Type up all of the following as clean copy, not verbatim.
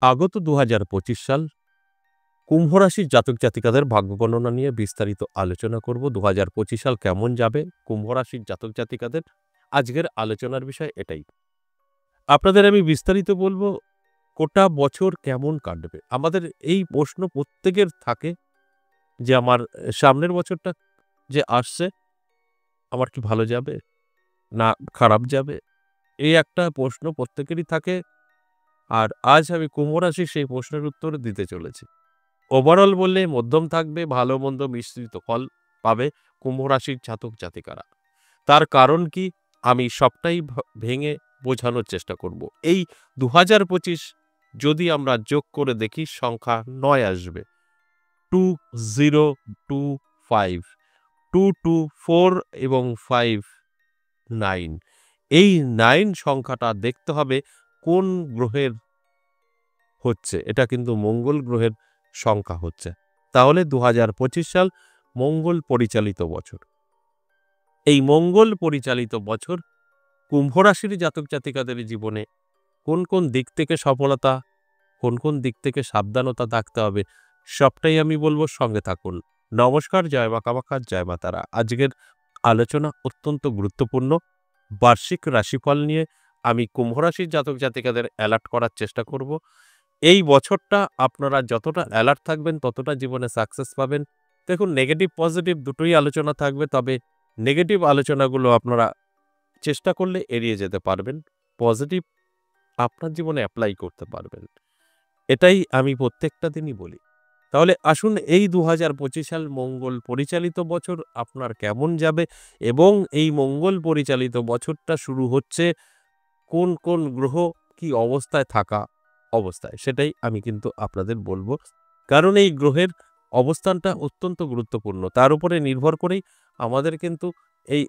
আগত ২০২৫ সাল কুম্ভ রাশির জাতক জাতিকাদের ভাগ্য গণনা নিয়ে বিস্তারিত আলোচনা করব। ২০২৫ সাল কেমন যাবে কুম্ভ রাশির জাতক জাতিকাদের, আজকের আলোচনার বিষয় এটাই। আপনাদের আমি বিস্তারিত বলবো গোটা বছর কেমন কাটবে। আমাদের এই প্রশ্ন প্রত্যেকের থাকে যে আমার সামনের বছরটা যে আসছে, আমার কি ভালো যাবে না খারাপ যাবে? এই একটা প্রশ্ন প্রত্যেকেরই থাকে। আর আজ আমি কুম্ভ রাশির সেই প্রশ্নের উত্তর দিতে চলেছি। ওভারঅল বললে মধ্যম থাকবে, ভালো মন্দ মিশ্রিত ফল পাবে কুম্ভ রাশির জাতক জাতিকারা। তার কারণ কি, আমি সবটাই ভেঙে বোঝানোর চেষ্টা করব। এই ২০২৫ যদি আমরা যোগ করে দেখি, সংখ্যা ৯ আসবে। 2025, 224 এবং 59। এই 9 সংখ্যাটা দেখতে হবে কোন গ্রহের হচ্ছে। এটা কিন্তু মঙ্গল গ্রহের সংখ্যা হচ্ছে। তাহলে ২০২৫ সাল মঙ্গল পরিচালিত বছর। এই মঙ্গল পরিচালিত বছর কুম্ভ রাশির জাতক জাতিকাদের জীবনে কোন কোন দিক থেকে সফলতা, কোন কোন দিক থেকে সাবধানতা থাকতে হবে, সবটাই আমি বলবো, সঙ্গে থাকুন। নমস্কার, জয় মা কামাখ্যা, জয় মা তারা। আজকের আলোচনা অত্যন্ত গুরুত্বপূর্ণ। বার্ষিক রাশিফল নিয়ে আমি কুম্ভ রাশির জাতক জাতিকাদের অ্যালার্ট করার চেষ্টা করব। এই বছরটা আপনারা যতটা অ্যালার্ট থাকবেন ততটা জীবনে সাকসেস পাবেন। দেখুন, নেগেটিভ পজিটিভ দুটোই আলোচনা থাকবে, তবে নেগেটিভ আলোচনাগুলো আপনারা চেষ্টা করলে এড়িয়ে যেতে পারবেন। পজিটিভ আপনার জীবনে অ্যাপ্লাই করতে পারবেন। এটাই আমি প্রত্যেকটা দিনই বলি। তাহলে আসুন, এই ২০২৫ সাল মঙ্গল পরিচালিত বছর আপনার কেমন যাবে এবং এই মঙ্গল পরিচালিত বছরটা শুরু হচ্ছে কোন কোন গ্রহ কি অবস্থায় থাকা অবস্থায়, সেটাই আমি কিন্তু আপনাদের বলবো। কারণ এই গ্রহের অবস্থানটা অত্যন্ত গুরুত্বপূর্ণ। তার উপরে নির্ভর করেই আমাদের কিন্তু এই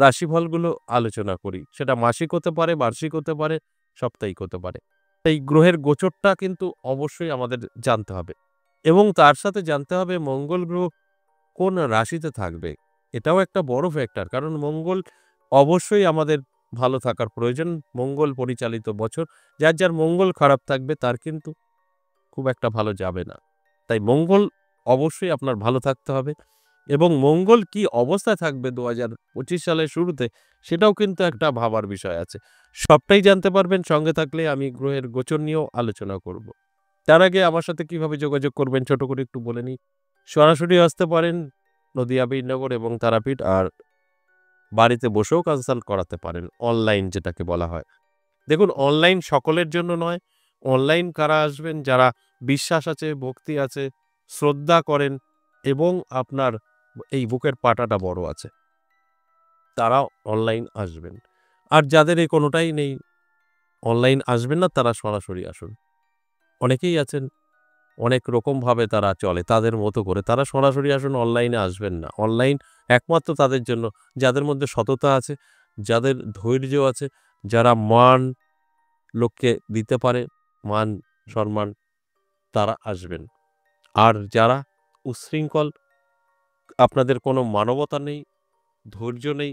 রাশিফলগুলো আলোচনা করি। সেটা মাসিক হতে পারে, বার্ষিক হতে পারে, সাপ্তাহিক হতে পারে। এই গ্রহের গোচরটা কিন্তু অবশ্যই আমাদের জানতে হবে এবং তার সাথে জানতে হবে মঙ্গল গ্রহ কোন রাশিতে থাকবে। এটাও একটা বড় ফ্যাক্টর, কারণ মঙ্গল অবশ্যই আমাদের ভালো থাকার প্রয়োজন। মঙ্গল পরিচালিত বছর, যার যার মঙ্গল খারাপ থাকবে তার কিন্তু খুব একটা ভালো যাবে না। তাই মঙ্গল অবশ্যই আপনার ভালো থাকতে হবে এবং মঙ্গল কি অবস্থায় থাকবে ২০২৫ সালের শুরুতে, সেটাও কিন্তু একটা ভাবার বিষয় আছে। সবটাই জানতে পারবেন সঙ্গে থাকলে। আমি গ্রহের গোচর নিয়েও আলোচনা করব। তার আগে আমার সাথে কিভাবে যোগাযোগ করবেন ছোট করে একটু বলে নিই। সরাসরি আসতে পারেন নদিয়া বীরনগর এবং তারাপীঠ, আর বাড়িতে বসেও কনসাল্ট করাতে পারেন, অনলাইন যেটাকে বলা হয়। দেখুন, অনলাইন সকলের জন্য নয়। অনলাইন কারা আসবেন? যারা বিশ্বাস আছে, ভক্তি আছে, শ্রদ্ধা করেন এবং আপনার এই বুকের পাটাটা বড় আছে, তারা অনলাইন আসবেন। আর যাদের এই কোনোটাই নেই, অনলাইন আসবেন না, তারা সরাসরি আসুন। অনেকেই আছেন অনেক রকমভাবে তারা চলে তাদের মতো করে, তারা সরাসরি আসুন, অনলাইনে আসবেন না। অনলাইন একমাত্র তাদের জন্য যাদের মধ্যে সততা আছে, যাদের ধৈর্য আছে, যারা মান লোককে দিতে পারে, মান সম্মান, তারা আসবেন। আর যারা উচ্ছৃঙ্খল, আপনাদের কোনো মানবতা নেই, ধৈর্য নেই,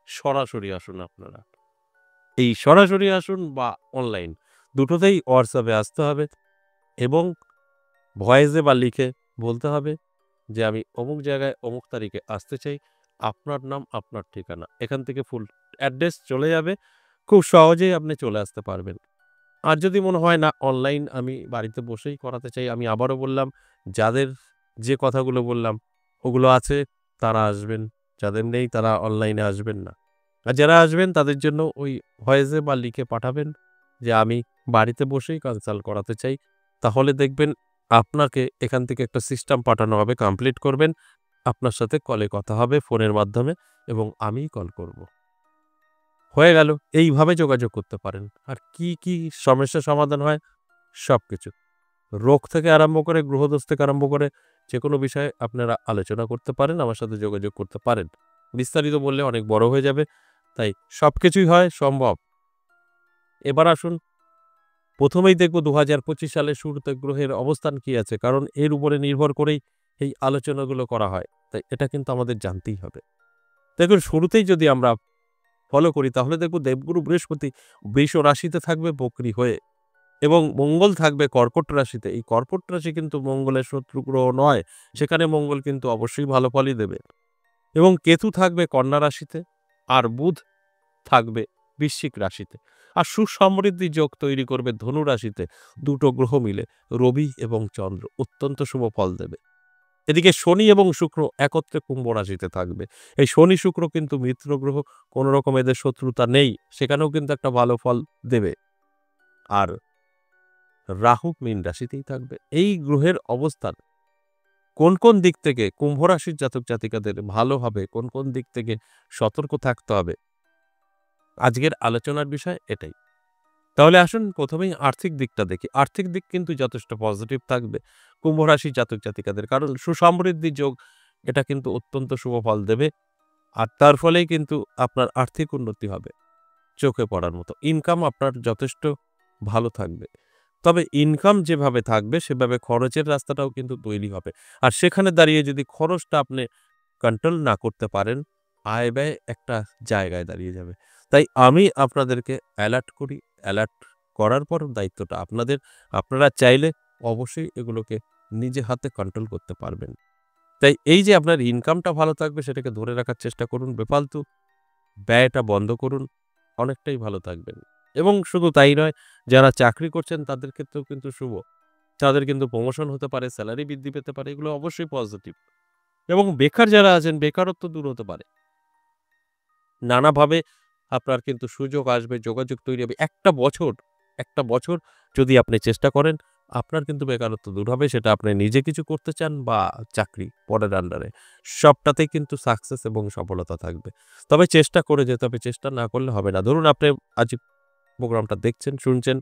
সরাসরি আসুন আপনারা। এই সরাসরি আসুন বা অনলাইন দুটোতেই হোয়াটসঅ্যাপে আসতে হবে এবং ভয়েসে বা লিখে বলতে হবে যে আমি অমুক জায়গায় অমুক তারিখে আসতে চাই। আপনার নাম, আপনার ঠিকানা, এখান থেকে ফুল অ্যাড্রেস চলে যাবে। খুব সহজেই আপনি চলে আসতে পারবেন। আর যদি মনে হয় না, অনলাইন আমি বাড়িতে বসেই করাতে চাই, আমি আবারও বললাম, যাদের যে কথাগুলো বললাম ওগুলো আছে তারা আসবেন, যাদের নেই তারা অনলাইনে আসবেন না। আর যারা আসবেন তাদের জন্য ওই ভয়েসে বা লিখে পাঠাবেন যে আমি বাড়িতে বসেই কনসাল্ট করাতে চাই। তাহলে দেখবেন আপনাকে এখান থেকে একটা সিস্টেম পাঠানো হবে, কমপ্লিট করবেন। আপনার সাথে কলে কথা হবে ফোনের মাধ্যমে এবং আমিই কল করব। হয়ে গেল। এইভাবে যোগাযোগ করতে পারেন। আর কি, কি সমস্যার সমাধান হয়? সবকিছু। রোগ থেকে আরম্ভ করে, গ্রহদোষ থেকে আরম্ভ করে যেকোনো বিষয়ে আপনারা আলোচনা করতে পারেন, আমার সাথে যোগাযোগ করতে পারেন। বিস্তারিত বললে অনেক বড় হয়ে যাবে। তাই সবকিছুই হয় সম্ভব। এবার আসুন, প্রথমেই দেখব ২০২৫ সালের শুরুতে গ্রহের অবস্থান কি আছে। কারণ এর উপরে নির্ভর করেই এই আলোচনাগুলো করা হয়। তাই এটা কিন্তু আমাদের জানতেই হবে। দেখুন, শুরুতেই যদি আমরা ফলো করি তাহলে দেখব দেবগুরু বৃহস্পতি বৃষ রাশিতে থাকবে বক্রী হয়ে এবং মঙ্গল থাকবে কর্কট রাশিতে। এই কর্কট রাশি কিন্তু মঙ্গলের শত্রু গ্রহ নয়, সেখানে মঙ্গল কিন্তু অবশ্যই ভালো ফলই দেবে। এবং কেতু থাকবে কন্যা রাশিতে, আর বুধ থাকবে বৃশ্চিক রাশিতে। আর সুসমৃদ্ধি যোগ তৈরি করবে ধনু রাশিতে দুটো গ্রহ মিলে, রবি এবং চন্দ্র অত্যন্ত শুভ ফল দেবে। এদিকে শনি এবং শুক্র একত্রে কুম্ভ রাশিতে থাকবে। এই শনি শুক্র কিন্তু মিত্র গ্রহ, কোনো রকম এদের শত্রুতা নেই, সেখানেও কিন্তু একটা ভালো ফল দেবে। আর রাহু মীন রাশিতেই থাকবে। এই গ্রহের অবস্থান কোন কোন দিক থেকে কুম্ভ রাশির জাতক জাতিকাদের ভালো হবে, কোন কোন দিক থেকে সতর্ক থাকতে হবে, আজকের আলোচনার বিষয় এটাই। তাহলে আসুন প্রথমেই আর্থিক দিকটা দেখি। আর্থিক দিক কিন্তু যথেষ্ট পজিটিভ থাকবে কুম্ভ রাশির জাতক জাতিকাদের, কারণ সুসমৃদ্ধি যোগ এটা কিন্তু অত্যন্ত শুভ ফল দেবে। আর তার ফলেই কিন্তু আপনার আর্থিক উন্নতি হবে চোখে পড়ার মতো। ইনকাম আপনার যথেষ্ট ভালো থাকবে, তবে ইনকাম যেভাবে থাকবে সেভাবে খরচের রাস্তাটাও কিন্তু তৈরি হবে। আর সেখানে দাঁড়িয়ে যদি খরচটা আপনি কন্ট্রোল না করতে পারেন, আয় ব্যয় একটা জায়গায় দাঁড়িয়ে যাবে। তাই আমি আপনাদেরকে অ্যালার্ট করি, অ্যালার্ট করার পর দায়িত্বটা আপনাদের। আপনারা চাইলে অবশ্যই এগুলোকে নিজে হাতে কন্ট্রোল করতে পারবেন। তাই এই যে আপনার ইনকামটা ভালো থাকবে সেটাকে ধরে রাখার চেষ্টা করুন, বেফালতু ব্যয়টা বন্ধ করুন, অনেকটাই ভালো থাকবেন। এবং শুধু তাই নয়, যারা চাকরি করছেন তাদের ক্ষেত্রেও কিন্তু শুভ। তাদের কিন্তু প্রমোশন হতে পারে, স্যালারি বৃদ্ধি পেতে পারে, এগুলো অবশ্যই পজিটিভ। এবং বেকার যারা আছেন বেকারত্ব দূর হতে পারে। নানাভাবে আপনার কিন্তু সুযোগ আসবে, যোগাযোগ তৈরি হবে। একটা বছর যদি আপনি চেষ্টা করেন, আপনার কিন্তু বেকারত্ব দূর হবে। সেটা আপনি নিজে কিছু করতে চান বা চাকরি পরের আন্ডারে, সবটাতেই কিন্তু সাকসেস এবং সফলতা থাকবে। তবে চেষ্টা করে যেতে হবে, চেষ্টা না করলে হবে না। ধরুন আপনি আজ প্রোগ্রামটা দেখছেন, শুনছেন,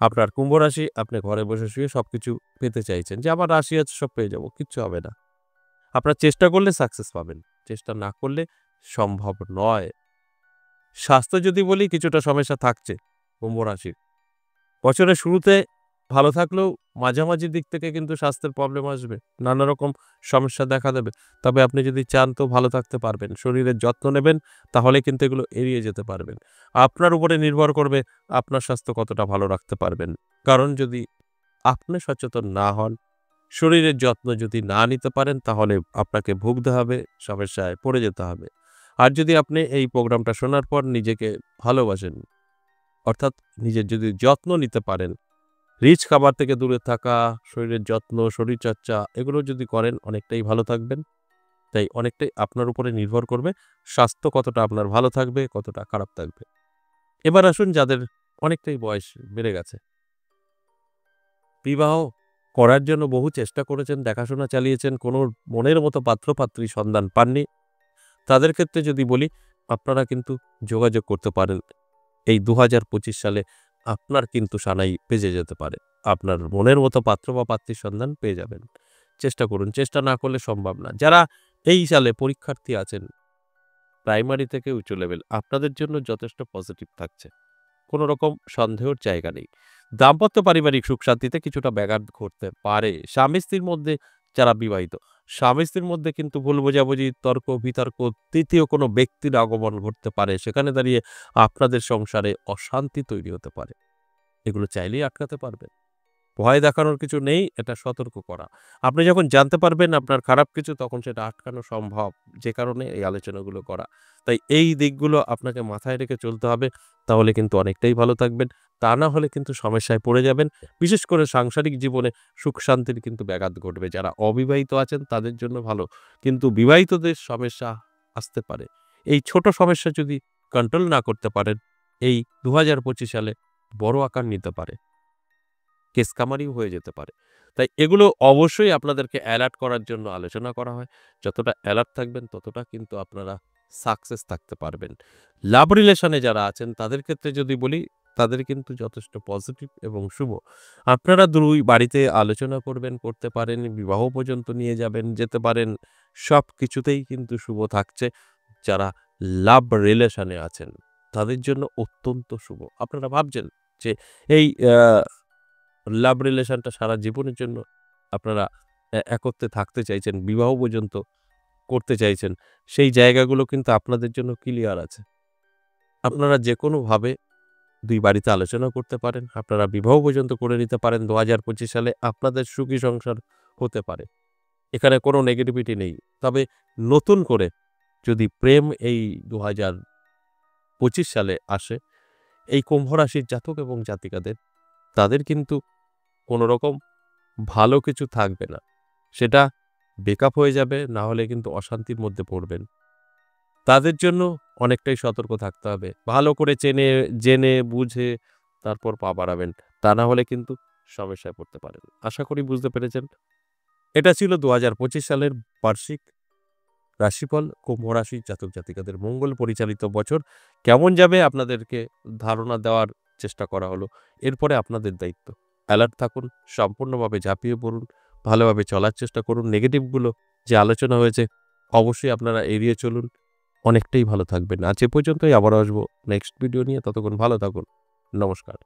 আপনার কুম্ভ রাশি, আপনি ঘরে বসে শুয়ে সবকিছু পেতে চাইছেন যে আমার রাশি আছে সব পেয়ে যাবো, কিচ্ছু হবে না। আপনার চেষ্টা করলে সাকসেস পাবেন, চেষ্টা না করলে সম্ভব নয়। স্বাস্থ্য যদি বলি, কিছুটা সমস্যা থাকছে কুম্ভ রাশির। বছরের শুরুতে ভালো থাকলেও মাঝামাঝি দিক থেকে কিন্তু স্বাস্থ্যের প্রবলেম আসবে, নানা রকম সমস্যা দেখা দেবে। তবে আপনি যদি চান তো ভালো থাকতে পারবেন, শরীরের যত্ন নেবেন, তাহলে কিন্তু এগুলো এড়িয়ে যেতে পারবেন। আপনার উপরে নির্ভর করবে আপনার স্বাস্থ্য কতটা ভালো রাখতে পারবেন। কারণ যদি আপনি সচেতন না হন, শরীরের যত্ন যদি না নিতে পারেন, তাহলে আপনাকে ভুগতে হবে, সমস্যায় পড়ে যেতে হবে। আর যদি আপনি এই প্রোগ্রামটা শোনার পর নিজেকে ভালোবাসেন, অর্থাৎ নিজের যদি যত্ন নিতে পারেন, রিচ খাবার থেকে দূরে থাকা, শরীরের যত্ন, শরীরচর্চা এগুলো যদি করেন, অনেকটাই ভালো থাকবেন। তাই অনেকটাই আপনার উপরে নির্ভর করবে স্বাস্থ্য কতটা আপনার ভালো থাকবে, কতটা খারাপ থাকবে। এবার আসুন যাদের অনেকটাই বয়স বেড়ে গেছে, বিবাহ করার জন্য বহু চেষ্টা করেছেন, দেখাশোনা চালিয়েছেন, কোনো মনের মতো পাত্র-পাত্রী সন্ধান পাননি, তাদের ক্ষেত্রে যদি বলি, আপনারা কিন্তু যোগাযোগ করতে পারেন। এই ২০২৫ সালে আপনার কিন্তু সানাই বেজে যেতে পারে। আপনার মনের মতো পাত্র বা পাত্রীর সন্ধান পেয়ে যাবেন। চেষ্টা করুন, চেষ্টা না করলে সম্ভব না। যারা এই সালে পরীক্ষার্থী আছেন, প্রাইমারি থেকে উচ্চ লেভেল, আপনাদের জন্য যথেষ্ট পজিটিভ থাকছে। কোনো রকম সন্দেহের জায়গা নেই। দাম্পত্য পারিবারিক সুখ শান্তিতে কিছুটা ব্যাঘাত ঘটতে পারে। স্বামী-স্ত্রীর মধ্যে যারা বিবাহিত, স্বামী-স্ত্রীর মধ্যে কিন্তু ভুল বোঝাবুঝি, তর্ক বিতর্ক, তৃতীয় কোনো ব্যক্তির আগমন ঘটতে পারে। সেখানে দাঁড়িয়ে আপনাদের সংসারে অশান্তি তৈরি হতে পারে। এগুলো চাইলেই আটকাতে পারবেন। ভয় দেখানোর কিছু নেই, এটা সতর্ক করা। আপনি যখন জানতে পারবেন আপনার খারাপ কিছু, তখন সেটা আটকানো সম্ভব। যে কারণে এই আলোচনাগুলো করা। তাই এই দিকগুলো আপনাকে মাথায় রেখে চলতে হবে। তাহলে কিন্তু অনেকটাই ভালো থাকবেন। তা না হলে কিন্তু সমস্যায় পড়ে যাবেন। বিশেষ করে সাংসারিক জীবনে সুখ শান্তির কিন্তু ব্যাঘাত ঘটবে। যারা অবিবাহিত আছেন তাদের জন্য ভালো। কিন্তু বিবাহিতদের সমস্যা আসতে পারে। এই ছোট সমস্যা যদি কন্ট্রোল না করতে পারেন, এই ২০২৫ সালে বড় আকার নিতে পারে। কেস কামারিও হয়ে যেতে পারে। তাই এগুলো অবশ্যই আপনাদেরকে অ্যালার্ট করার জন্য আলোচনা করা হয়। যতটা অ্যালার্ট থাকবেন ততটা কিন্তু আপনারা সাকসেস থাকতে পারবেন। লাভ রিলেশনে যারা আছেন তাদের ক্ষেত্রে যদি বলি, তাদের কিন্তু যথেষ্ট পজিটিভ এবং শুভ। আপনারা ২ বাড়িতে আলোচনা করবেন, করতে পারেন, বিবাহ পর্যন্ত নিয়ে যাবেন, যেতে পারেন। সবকিছুতেই কিন্তু শুভ থাকছে। যারা লাভ রিলেশনে আছেন তাদের জন্য অত্যন্ত শুভ। আপনারা ভাবছেন যে এই লাভ রিলেশনটা সারা জীবনের জন্য আপনারা একত্রে থাকতে চাইছেন, বিবাহ পর্যন্ত করতে চাইছেন, সেই জায়গাগুলো কিন্তু আপনাদের জন্য ক্লিয়ার আছে। আপনারা যেকোনোভাবে 2 বাড়িতে আলোচনা করতে পারেন। আপনারা বিবাহ পর্যন্ত করে নিতে পারেন। 2025 সালে আপনাদের সুখী সংসার হতে পারে। এখানে কোনো নেগেটিভিটি নেই। তবে নতুন করে যদি প্রেম এই 2025 সালে আসে, এই কুম্ভ রাশির জাতক এবং জাতিকাদের, তাদের কিন্তু কোনো রকম ভালো কিছু থাকবে না। সেটা ব্রেকআপ হয়ে যাবে, না হলে কিন্তু অশান্তির মধ্যে পড়বেন। তাদের জন্য অনেকটাই সতর্ক থাকতে হবে। ভালো করে জেনে বুঝে তারপর পা বাড়াবেন। তা না হলে কিন্তু সমস্যায় পড়তে পারেন। আশা করি বুঝতে পেরেছেন। এটা ছিল 2025 সালের বার্ষিক রাশিফল। কুম্ভ রাশি জাতক জাতিকাদের মঙ্গল পরিচালিত বছর কেমন যাবে আপনাদেরকে ধারণা দেওয়ার চেষ্টা করা হলো। এরপরে আপনাদের দায়িত্ব। অ্যালার্ট থাকুন, সম্পূর্ণভাবে ঝাঁপিয়ে পড়ুন, ভালোভাবে চলার চেষ্টা করুন। নেগেটিভগুলো যে আলোচনা হয়েছে অবশ্যই আপনারা এড়িয়ে চলুন। অনেকটাই ভালো থাকবেন। আজ এ পর্যন্তই, আবারও আসবো নেক্সট ভিডিও নিয়ে। ততক্ষণ ভালো থাকুন। নমস্কার।